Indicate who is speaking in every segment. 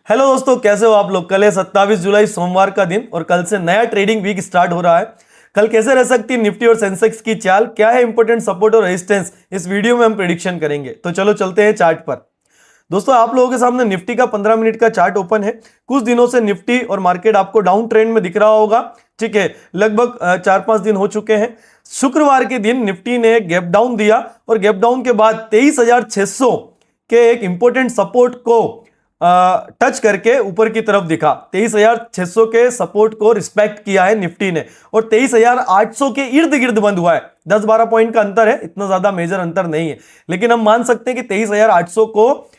Speaker 1: Hello दोस्तों, कैसे हो आप लोग। कल है 27 जुलाई सोमवार का दिन और कल से नया ट्रेडिंग वीक स्टार्ट हो रहा है। कल कैसे रह सकती है निफ्टी और सेंसेक्स की चाल, क्या है इंपॉर्टेंट सपोर्ट और रेजिस्टेंस, इस वीडियो में हम प्रेडिक्शन करेंगे। तो चलो चलते हैं चार्ट पर। दोस्तों, आप लोगों के सामने निफ्टी का 15 मिनट का चार्ट ओपन है। कुछ दिनों से निफ्टी और मार्केट आपको डाउन ट्रेंड में दिख रहा होगा। ठीक है, लगभग 4-5 दिन हो चुके हैं। शुक्रवार के दिन निफ्टी ने गैप डाउन दिया और गैप डाउन के बाद 23,600 के एक इंपॉर्टेंट सपोर्ट को टच करके ऊपर की तरफ दिखा। 23,600 के सपोर्ट को रिस्पेक्ट किया है निफ्टी ने और 23,800 के इर्द गिर्द बंद हुआ है। 10-12 पॉइंट का अंतर है, इतना ज्यादा मेजर अंतर नहीं है, लेकिन हम मान सकते हैं कि 23,800 को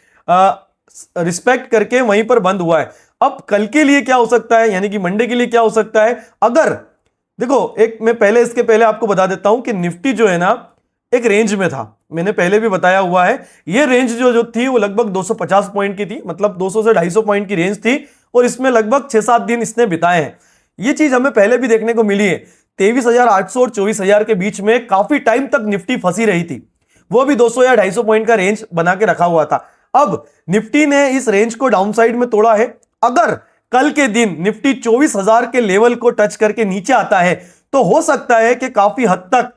Speaker 1: रिस्पेक्ट करके वहीं पर बंद हुआ है। अब कल के लिए क्या हो सकता है, यानी कि मंडे के लिए क्या हो सकता है। अगर देखो, एक मैं पहले इसके पहले आपको बता देता हूं कि निफ्टी जो है ना एक रेंज में था। मैंने पहले भी बताया हुआ है, ये रेंज जो थी वो लगभग 250 पॉइंट की थी, मतलब 200 से 250 पॉइंट की रेंज थी और इसमें लगभग 6-7 दिन इसने बिताए हैं। ये चीज हमें पहले भी देखने को मिली है। 23,800 और 24,000 के बीच में काफी टाइम तक निफ्टी फंसी रही थी, वो भी 200 या 250 पॉइंट का रेंज बना के रखा हुआ था। अब निफ्टी ने इस रेंज को डाउन साइड में तोड़ा है। अगर कल के दिन निफ्टी 24,000 के लेवल को टच करके नीचे आता है तो हो सकता है कि काफी हद तक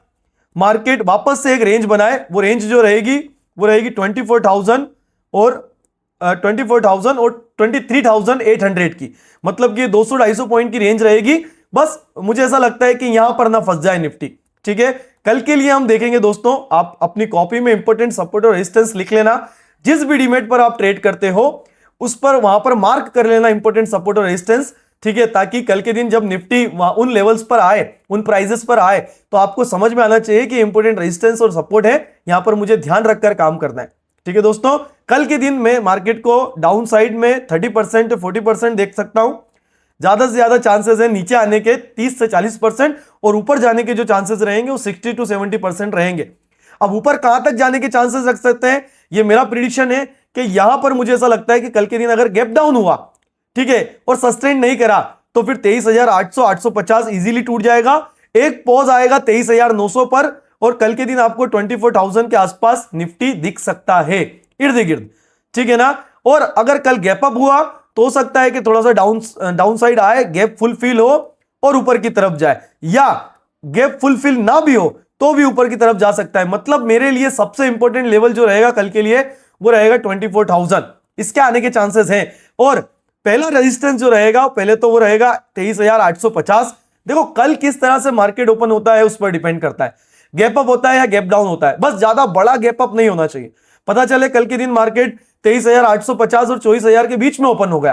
Speaker 1: मार्केट वापस से एक रेंज बनाए। वो रेंज जो रहेगी वो रहेगी 24,000 और 23,800 की, मतलब कि 200-250 पॉइंट की रेंज रहेगी। बस मुझे ऐसा लगता है कि यहां पर ना फंस जाए निफ्टी। ठीक है, कल के लिए हम देखेंगे दोस्तों। आप अपनी कॉपी में इंपॉर्टेंट सपोर्ट और रेजिस्टेंस लिख लेना। जिस भी डीमेट पर आप ट्रेड करते हो उस पर वहां पर मार्क कर लेना इंपॉर्टेंट सपोर्ट और रेजिस्टेंस। ठीक है, ताकि कल के दिन जब निफ्टी उन लेवल्स पर आए, उन प्राइजेस पर आए, तो आपको समझ में आना चाहिए कि इंपॉर्टेंट रेजिस्टेंस और सपोर्ट है, यहां पर मुझे ध्यान रखकर काम करना है। ठीक है दोस्तों, कल के दिन में मार्केट को डाउन साइड में 30% से 40% देख सकता हूं। ज्यादा से ज्यादा चांसेस है नीचे आने के 30 से 40% और ऊपर जाने के जो चांसेस रहेंगे वो 60 to 70% रहेंगे। अब ऊपर कहां तक जाने के चांसेस रख सकते हैं, ये मेरा प्रिडिक्शन है कि यहां पर मुझे ऐसा लगता है कि कल के दिन अगर गैप डाउन हुआ, ठीक है, और सस्टेन नहीं करा, तो फिर 23,800 850 इजीली टूट जाएगा। एक पॉज आएगा 23,900 पर और कल के दिन आपको 24,000 के आसपास निफ्टी दिख सकता है इर्द गिर्द। ठीक है ना। और अगर कल गैप अप हुआ तो हो सकता है कि थोड़ा सा डाउन साइड आए, गैप फुलफिल हो और ऊपर की तरफ जाए, या गैप फुलफिल ना भी हो तो भी ऊपर की तरफ जा सकता है। मतलब मेरे लिए सबसे इंपॉर्टेंट लेवल जो रहेगा कल के लिए वो रहेगा 24,000, इसके आने के चांसेस हैं। और पहला रेजिस्टेंस जो रहेगा पहले तो वो रहेगा 23,850। देखो कल किस तरह से मार्केट ओपन होता है उस पर डिपेंड करता है, गैप अप होता है या गैप डाउन होता है। बस ज्यादा बड़ा गैप अप नहीं होना चाहिए। पता चले कल के दिन मार्केट 23,850 और 24,000 के बीच में ओपन हो गया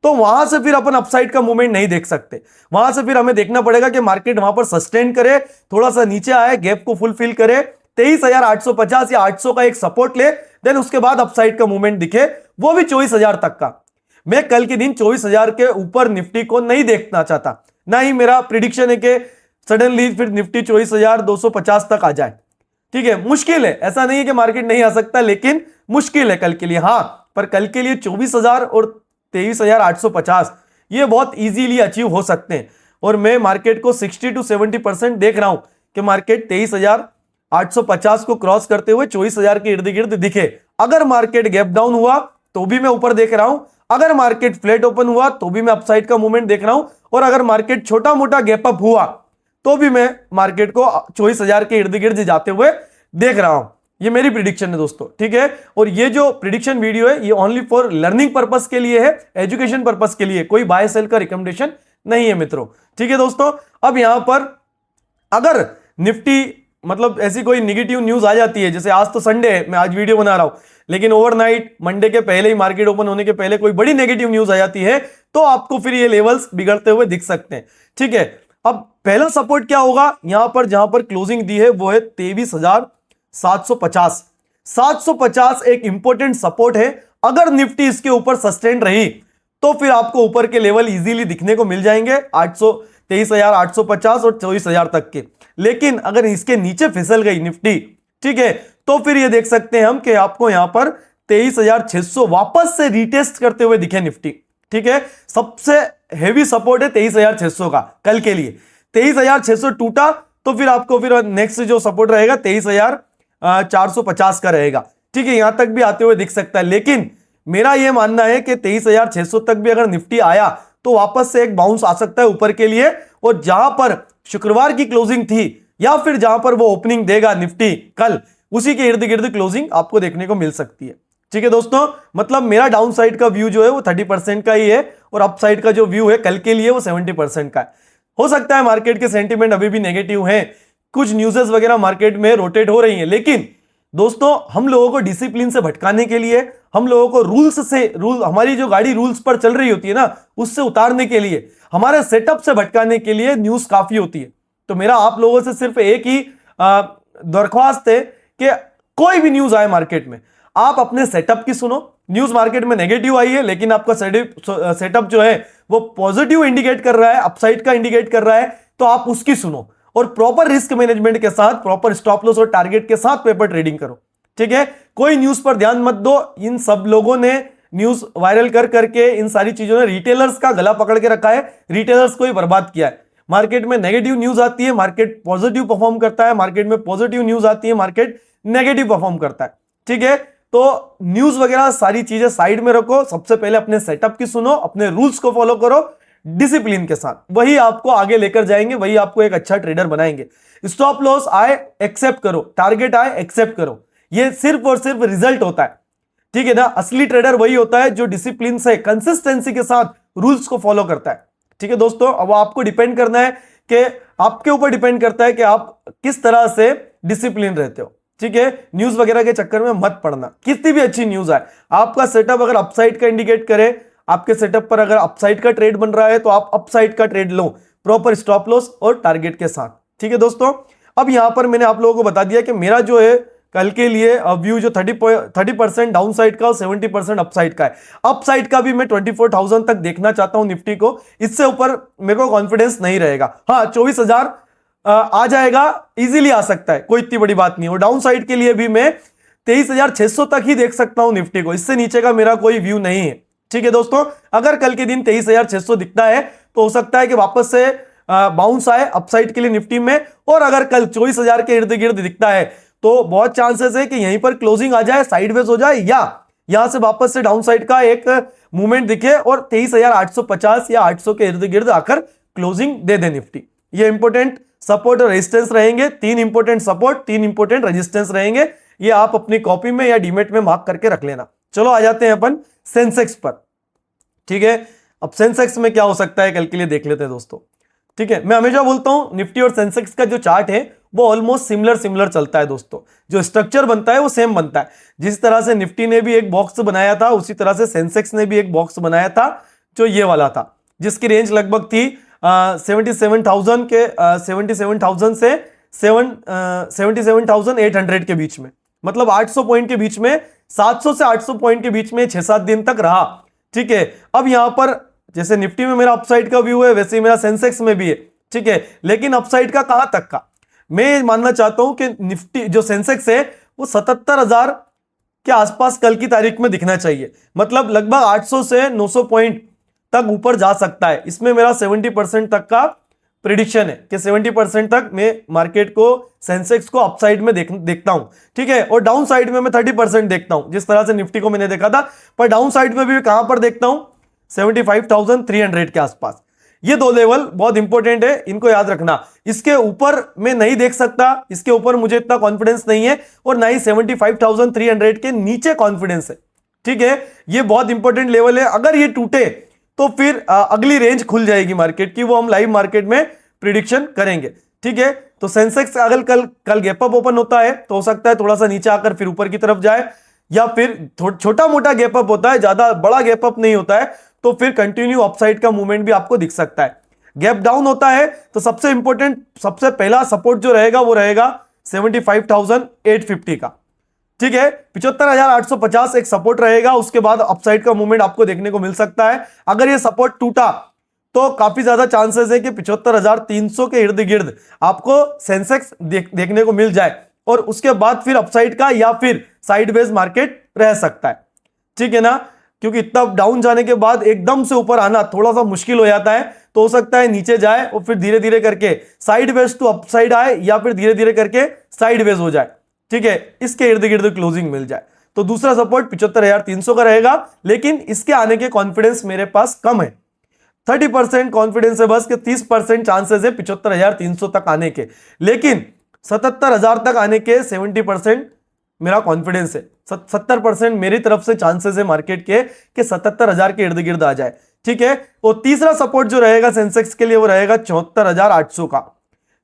Speaker 1: तो वहां से फिर अपन अपसाइड का मूवमेंट नहीं देख सकते। वहां से फिर हमें देखना पड़ेगा कि मार्केट वहां पर सस्टेन करे, थोड़ा सा नीचे आए, गैप को फुलफिल करे, 23,850 या 800 का एक सपोर्ट ले, देन उसके बाद अपसाइड का मूवमेंट दिखे, वो भी 24,000 तक का। मैं कल के दिन 24,000 के ऊपर निफ्टी को नहीं देखना चाहता, ना ही मेरा प्रिडिक्शन है कि सडनली फिर निफ्टी 24,250 तक आ जाए। ठीक है, मुश्किल है, ऐसा नहीं है कि मार्केट नहीं आ सकता, लेकिन मुश्किल है कल के लिए। हां, पर कल के लिए 24,000 और 23,850 ये बहुत इजीली अचीव हो सकते हैं। और मैं मार्केट को 60 to 70% देख रहा हूं कि मार्केट 23,850 को क्रॉस करते हुए 24,000 के इर्द गिर्द दिखे। अगर मार्केट गैप डाउन हुआ तो भी मैं ऊपर देख रहा हूं, अगर मार्केट फ्लैट ओपन हुआ तो भी मैं अपसाइड का मूवमेंट देख रहा हूं, और अगर मार्केट छोटा मोटा गैप अप हुआ तो भी मैं मार्केट को 24,000 के इर्द गिर्द जाते हुए देख रहा हूं। ये मेरी प्रिडिक्शन है दोस्तों। ठीक है, और ये जो प्रिडिक्शन वीडियो है ये ओनली फॉर लर्निंग पर्पस के लिए है, एजुकेशन पर्पस के लिए, कोई बाय सेल का रिकमेंडेशन नहीं है मित्रों। ठीक है दोस्तों, अब यहां पर अगर निफ्टी मतलब ऐसी कोई नेगेटिव न्यूज आ जाती है, जैसे आज तो संडे है, मैं आज वीडियो बना रहा हूं, लेकिन ओवरनाइट मंडे के पहले ही, मार्केट ओपन होने के पहले कोई बड़ी नेगेटिव न्यूज आ जाती है तो आपको फिर ये लेवल्स बिगड़ते हुए दिख सकते हैं। ठीक है, अब पहला सपोर्ट क्या होगा यहां पर, जहां पर क्लोजिंग दी है वो है 23,750। 750 एक इंपॉर्टेंट सपोर्ट है। अगर निफ्टी इसके ऊपर सस्टेन रही तो फिर आपको ऊपर के लेवल इजीली दिखने को मिल जाएंगे 23,850 और 24,000 तक के। लेकिन अगर इसके नीचे फिसल गई निफ्टी, ठीक है, तो फिर ये देख सकते हैं हम कि आपको यहां पर 23,600 वापस से रीटेस्ट करते हुए दिखे निफ्टी। ठीक है, सबसे हेवी सपोर्ट है 23,600 का कल के लिए। 23,600 टूटा तो फिर आपको फिर नेक्स्ट जो सपोर्ट रहेगा 23,450 का रहेगा। ठीक है, यहां तक भी आते हुए दिख सकता है, लेकिन मेरा यह मानना है कि 23,600 तक भी अगर निफ्टी आया तो वापस से एक बाउंस आ सकता है ऊपर के लिए, और जहां पर शुक्रवार की क्लोजिंग थी या फिर जहां पर वो ओपनिंग देगा निफ्टी कल, उसी के इर्द गिर्द क्लोजिंग आपको देखने को मिल सकती है। ठीक है दोस्तों, मतलब मेरा डाउन साइड का व्यू जो है वो 30% का ही है, और अप साइड का जो व्यू है कल के लिए वो 70% का है। हो सकता है मार्केट के सेंटीमेंट अभी भी नेगेटिव हैं, कुछ न्यूज़ेस वगैरह मार्केट में रोटेट हो रही हैं, लेकिन दोस्तों हम लोगों को डिसिप्लिन से भटकाने के लिए, हम लोगों को रूल हमारी जो गाड़ी रूल्स पर चल रही होती है ना, उससे उतारने के लिए, हमारे सेटअप से भटकाने के लिए न्यूज़ काफी होती है। तो मेरा आप लोगों से सिर्फ एक ही दरख्वास्त है कि कोई भी न्यूज़ आए मार्केट में, आप अपने सेटअप की सुनो। न्यूज़ मार्केट में नेगेटिव आई है, लेकिन आपका सेटअप जो है वो पॉजिटिव इंडिकेट कर रहा है, अपसाइड का इंडिकेट कर रहा है, तो आप उसकी सुनो और प्रॉपर रिस्क मैनेजमेंट के साथ, प्रॉपर स्टॉप लॉस और टारगेट के साथ पेपर ट्रेडिंग करो। ठीक है, कोई न्यूज़ पर ध्यान मत दो। इन सब लोगों ने न्यूज़ वायरल कर करके, इन सारी चीजों ने रिटेलर्स का गला पकड़ के रखा है, रिटेलर्स को ही बर्बाद किया है। मार्केट में नेगेटिव न्यूज़ आती है, मार्केट पॉजिटिव परफॉर्म करता है, मार्केट में पॉजिटिव न्यूज़ आती है, मार्केट नेगेटिव परफॉर्म करता है। ठीक है, तो न्यूज़ वगैरह सारी चीजें साइड में रखो, सबसे पहले अपने सेटअप की सुनो, अपने रूल्स को फॉलो करो डिसिप्लिन के साथ, वही आपको आगे लेकर जाएंगे, वही आपको एक अच्छा ट्रेडर बनाएंगे। स्टॉप लॉस आए एक्सेप्ट करो, टारगेट आए एक्सेप्ट करो, ये सिर्फ और सिर्फ रिजल्ट होता है। ठीक है ना, असली ट्रेडर वही होता है जो डिसिप्लिन से, कंसिस्टेंसी के साथ रूल्स को फॉलो करता है। ठीक है दोस्तों, अब आपको डिपेंड करना है कि आपके ऊपर डिपेंड करता है कि आप किस तरह से डिसिप्लिन रहते हो। ठीक है, न्यूज वगैरह के चक्कर में मत पड़ना, कितनी भी अच्छी न्यूज आए, आपका सेटअप अगर अपसाइड का इंडिकेट करे, आपके सेटअप पर अगर अपसाइड का ट्रेड बन रहा है तो आप अपसाइड का ट्रेड लो, प्रॉपर स्टॉप लॉस और टारगेट के साथ। ठीक है दोस्तों, अब यहां पर मैंने आप लोगों को बता दिया कि मेरा जो है कल के लिए व्यू जो 30% डाउन साइड का और 70% अपसाइड का है। अपसाइड का भी मैं 24,000 तक देखना चाहता हूं निफ्टी को, इससे ऊपर मेरे को कॉन्फिडेंस नहीं रहेगा। हाँ, 24,000 आ जाएगा, इजीली आ सकता है, कोई इतनी बड़ी बात नहीं। और डाउन साइड के लिए भी मैं 23,600 तक ही देख सकता हूं निफ्टी को, इससे नीचे का मेरा कोई व्यू नहीं है। ठीक है दोस्तों, अगर कल के दिन 23,600 दिखता है तो हो सकता है कि वापस से बाउंस आए अपसाइड के लिए निफ्टी में, और अगर कल 24,000 के इर्द गिर्द दिखता है तो बहुत चांसेस है कि यहीं पर क्लोजिंग आ जाए, साइडवेज हो जाए, या यहां से वापस से डाउन साइड का एक मूवमेंट दिखे और 23,850 या 800 के इर्द गिर्द आकर क्लोजिंग दे दे निफ्टी। ये इंपॉर्टेंट सपोर्ट और रेजिस्टेंस रहेंगे, 3 इंपॉर्टेंट सपोर्ट, 3 इंपॉर्टेंट रेजिस्टेंस रहेंगे, ये आप अपनी कॉपी में या डीमेट में मार्क करके रख लेना। चलो आ जाते हैं अपन सेंसेक्स पर। ठीक है, अब सेंसेक्स में क्या हो सकता है कल के लिए देख लेते हैं दोस्तों। ठीक है, मैं हमेशा बोलता हूं निफ्टी और सेंसेक्स का जो चार्ट है वो ऑलमोस्ट सिमिलर चलता है दोस्तों, जो स्ट्रक्चर बनता है वो सेम बनता है। जिस तरह से निफ्टी ने भी एक बॉक्स बनाया था, उसी तरह से सेंसेक्स ने भी एक बॉक्स बनाया था जो ये वाला था, जिसकी रेंज लगभग थी 77,000 के 77,000 से 77,800 के बीच में, मतलब 800 पॉइंट के बीच में, 700 से 800 पॉइंट के बीच में 6-7 दिन तक रहा। ठीक है, अब यहां पर जैसे निफ्टी में मेरा अपसाइड का व्यू है, वैसे ही मेरा सेंसेक्स में भी है। ठीक है, लेकिन अपसाइड का कहां तक का, मैं मानना चाहता हूं कि निफ्टी जो सेंसेक्स है वो 77,000 के आसपास कल की तारीख में दिखना चाहिए, मतलब लगभग 800 से 900 पॉइंट तक ऊपर जा सकता है। इसमें मेरा 70% तक का प्रिडिक्शन है कि 70% तक मैं मार्केट को, सेंसेक्स को अपसाइड में देखता हूं। ठीक है, और डाउन साइड में मैं 30% देखता हूं, जिस तरह से निफ्टी को मैंने देखा था, पर डाउन साइड में भी कहां पर देखता हूं, 75,300 के आसपास। ये 2 लेवल बहुत इंपॉर्टेंट है, इनको याद रखना। इसके ऊपर मैं नहीं देख सकता, इसके ऊपर मुझे इतना कॉन्फिडेंस नहीं है, और ना ही 75,300 के नीचे कॉन्फिडेंस है। ठीक है, ये बहुत इंपॉर्टेंट लेवल है, अगर ये टूटे तो फिर अगली रेंज खुल जाएगी मार्केट की, वो हम लाइव मार्केट में प्रिडिक्शन करेंगे। ठीक है, तो सेंसेक्स अगर कल गैप अप ओपन होता है तो हो सकता है थोड़ा सा नीचे आकर फिर ऊपर की तरफ जाए, या फिर छोटा मोटा गैप अप होता है, ज्यादा बड़ा गैप अप नहीं होता है, तो फिर कंटिन्यू अपसाइड का मूवमेंट भी आपको दिख सकता है। गैप डाउन होता है तो सबसे इंपॉर्टेंट, सबसे पहला सपोर्ट जो रहेगा वो रहेगा 75,850 का। ठीक है, 75,850 एक सपोर्ट रहेगा, उसके बाद अपसाइड का मूवमेंट आपको देखने को मिल सकता है। अगर ये सपोर्ट टूटा तो काफी ज्यादा चांसेस है कि 75,300 के इर्द गिर्द आपको सेंसेक्स देखने को मिल जाए, और उसके बाद फिर अपसाइड का या फिर साइडवेज मार्केट रह सकता है। ठीक है ना, क्योंकि इतना डाउन जाने के बाद एकदम से ऊपर आना थोड़ा सा मुश्किल हो जाता है, तो हो सकता है नीचे जाए और फिर धीरे धीरे करके साइडवेज टू अपसाइड आए, या फिर धीरे धीरे करके साइडवेज हो जाए। ठीक है, इसके इर्द गिर्द क्लोजिंग मिल जाए। तो दूसरा सपोर्ट 75,300 का रहेगा, लेकिन इसके आने के कॉन्फिडेंस मेरे पास कम है। 30% कॉन्फिडेंस है बस, कि 30% चांसेस है 75,300 तक आने के, लेकिन 77,000 तक आने के 70% मेरा कॉन्फिडेंस है। 70% मेरी तरफ से चांसेस है मार्केट के कि 77,000 के इर्द गिर्द आ जाए, ठीक है। और तीसरा सपोर्ट जो रहेगा सेंसेक्स के लिए वो रहेगा 74,800 का।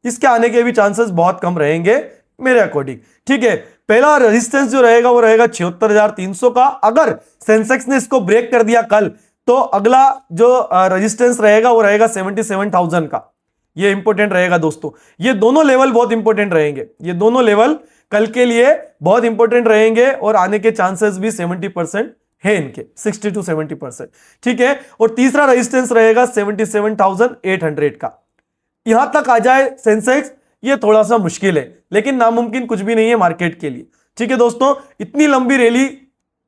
Speaker 1: इसके आने के भी चांसेस बहुत कम रहेंगे मेरे अकॉर्डिंग, ठीक है। पहला रेजिस्टेंस जो रहेगा वो रहेगा 76,300 का। अगर सेंसेक्स ने इसको ब्रेक कर दिया कल, तो अगला जो रेजिस्टेंस रहेगा वो रहेगा 77,000 का। ये इंपॉर्टेंट रहेगा दोस्तों, ये दोनों लेवल बहुत इंपॉर्टेंट रहेंगे, ये दोनों लेवल कल के लिए बहुत इंपॉर्टेंट रहेंगे, और आने के चांसेस भी 70% है इनके, 60 to 70%, ठीक है। और तीसरा रेजिस्टेंस रहेगा 77,800 का। यहां तक आ जाए सेंसेक्स, ये थोड़ा सा मुश्किल है, लेकिन नामुमकिन कुछ भी नहीं है मार्केट के लिए, ठीक है दोस्तों। इतनी लंबी रैली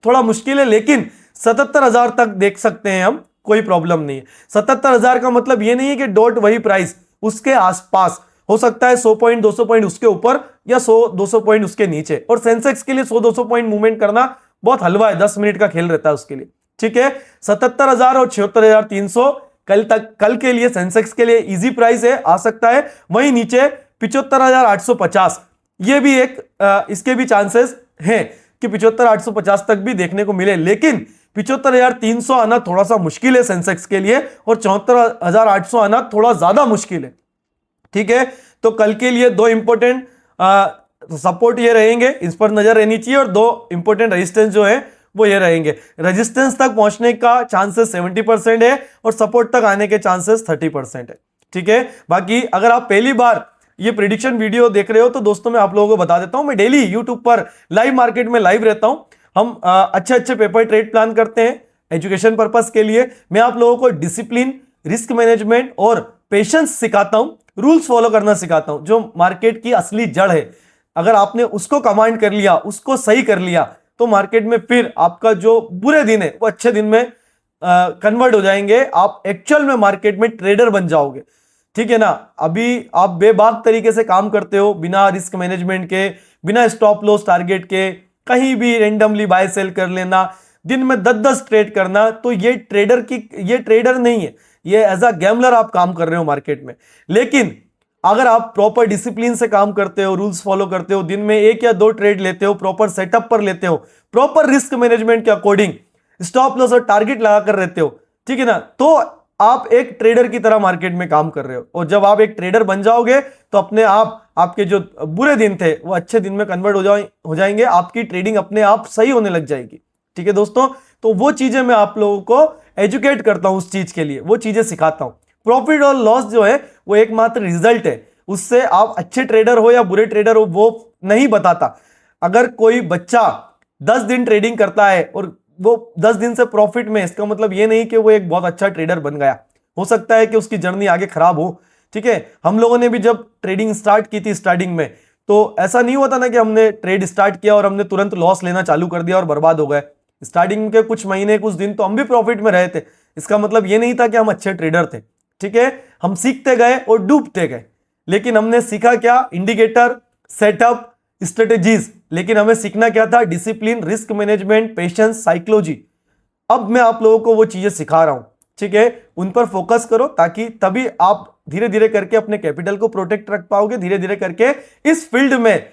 Speaker 1: थोड़ा मुश्किल है, लेकिन 77,000 तक देख सकते हैं हम, कोई प्रॉब्लम नहीं है। 77,000 का मतलब ये नहीं है कि डॉट वही प्राइस, उसके आसपास हो सकता है 100 पॉइंट 200 पॉइंट उसके ऊपर या 100-200 पॉइंट उसके नीचे। और सेंसेक्स के लिए 100-200 पॉइंट मूवमेंट करना बहुत हलवा है, 10 मिनट का खेल रहता है उसके लिए, ठीक है। 77,000 और 76,300 कल के लिए सेंसेक्स के लिए इजी प्राइस है, आ सकता है। वहीं नीचे 75,850, ये भी एक इसके भी चांसेस हैं कि 75,850 तक भी देखने को मिले, लेकिन 75,300 आना थोड़ा सा मुश्किल है सेंसेक्स के लिए, और 74,800 आना थोड़ा ज्यादा मुश्किल है, ठीक है। तो कल के लिए दो इंपॉर्टेंट सपोर्ट ये रहेंगे, इस पर नजर रहनी चाहिए, और दो इंपॉर्टेंट रेजिस्टेंस जो है वो ये रहेंगे। रेजिस्टेंस तक पहुंचने का चांसेस 70% है, और सपोर्ट तक आने के चांसेस 30% है, ठीक है। बाकी अगर आप पहली बार ये प्रिडिक्शन वीडियो देख रहे हो, तो दोस्तों मैं आप लोगों को बता देता हूं, मैं डेली यूट्यूब पर लाइव मार्केट में लाइव रहता हूं। हम अच्छे अच्छे पेपर ट्रेड प्लान करते हैं एजुकेशन पर्पस के लिए। मैं आप लोगों को डिसिप्लिन, रिस्क मैनेजमेंट और पेशेंस सिखाता हूं, रूल्स फॉलो करना सिखाता हूं, जो मार्केट की असली जड़ है। अगर आपने उसको कमांड कर लिया, उसको सही कर लिया, तो मार्केट में फिर आपका जो बुरे दिन है वो अच्छे दिन में कन्वर्ट हो जाएंगे। आप एक्चुअल में मार्केट में ट्रेडर बन जाओगे, ठीक है ना। अभी आप बेबाक तरीके से काम करते हो, बिना रिस्क मैनेजमेंट के, बिना स्टॉप लॉस टारगेट के, कहीं भी रेंडमली बाय सेल कर लेना, दिन में 10-10 ट्रेड करना, तो ये ट्रेडर नहीं है, ये एज अ गैम्बलर आप काम कर रहे हो मार्केट में। लेकिन अगर आप प्रॉपर डिसिप्लिन से काम करते हो, रूल्स फॉलो करते हो, दिन में 1 या 2 ट्रेड लेते हो, प्रॉपर सेटअप पर लेते हो, प्रॉपर रिस्क मैनेजमेंट के अकॉर्डिंग स्टॉप लॉस और टारगेट लगाकर रहते हो, ठीक है ना, तो आप एक ट्रेडर की तरह मार्केट में काम कर रहे हो। और जब आप एक ट्रेडर बन जाओगे, तो अपने आप आपके जो बुरे दिन थे वो अच्छे दिन में कन्वर्ट हो जाएंगे, आपकी ट्रेडिंग अपने आप सही होने लग जाएगी, ठीक है दोस्तों। तो वो चीजें मैं आप लोगों को एजुकेट करता हूं, उस चीज के लिए वो चीजें सिखाता हूं। प्रॉफिट और लॉस जो है वो एकमात्र रिजल्ट है, उससे आप अच्छे ट्रेडर हो या बुरे ट्रेडर हो वो नहीं बताता। अगर कोई बच्चा 10 दिन ट्रेडिंग करता है और वो 10 दिन से प्रॉफिट में, इसका मतलब ये नहीं कि वो एक बहुत अच्छा ट्रेडर बन गया। हो सकता है कि उसकी जर्नी आगे खराब हो, ठीक है। हम लोगों ने भी जब ट्रेडिंग स्टार्ट की थी स्टार्टिंग में, तो ऐसा नहीं होता ना कि हमने ट्रेड स्टार्ट किया और हमने तुरंत लॉस लेना चालू कर दिया और बर्बाद हो गए। स्टार्टिंग के कुछ महीने, कुछ दिन तो हम भी प्रॉफिट में रहे थे। इसका मतलब ये नहीं था कि हम अच्छे ट्रेडर थे, ठीक है। हम सीखते गए और डूबते गए, लेकिन हमने सीखा क्या? Indicator, setup, strategies. लेकिन हमें सीखना क्या था? Discipline, risk management, patience, psychology. अब मैं आप लोगों को वो चीजें सिखा रहा हूं, ठीक है। उन पर फोकस करो, ताकि तभी आप धीरे धीरे करके अपने कैपिटल को प्रोटेक्ट रख पाओगे, धीरे धीरे करके इस फील्ड में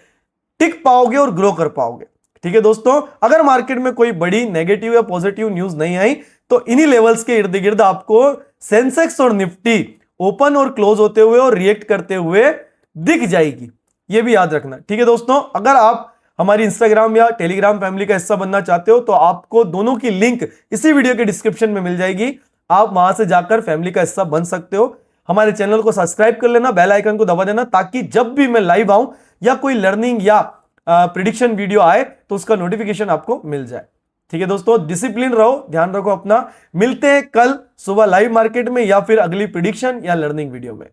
Speaker 1: टिक पाओगे और ग्रो कर पाओगे, ठीक है दोस्तों। अगर मार्केट में कोई बड़ी नेगेटिव या पॉजिटिव न्यूज नहीं आई, तो इन्हीं लेवल्स के इर्द गिर्द आपको सेंसेक्स और निफ्टी ओपन और क्लोज होते हुए और रिएक्ट करते हुए दिख जाएगी। ये भी याद रखना, ठीक है दोस्तों। अगर आप हमारी इंस्टाग्राम या टेलीग्राम फैमिली का हिस्सा बनना चाहते हो, तो आपको दोनों की लिंक इसी वीडियो के डिस्क्रिप्शन में मिल जाएगी। आप वहां से जाकर फैमिली का हिस्सा बन सकते हो। हमारे चैनल को सब्सक्राइब कर लेना, बेल आइकन को दबा देना, ताकि जब भी मैं लाइव आऊं या कोई लर्निंग या प्रिडिक्शन वीडियो आए तो उसका नोटिफिकेशन आपको मिल जाए, ठीक है दोस्तों। डिसिप्लिन रहो, ध्यान रखो अपना। मिलते हैं कल सुबह लाइव मार्केट में, या फिर अगली प्रिडिक्शन या लर्निंग वीडियो में।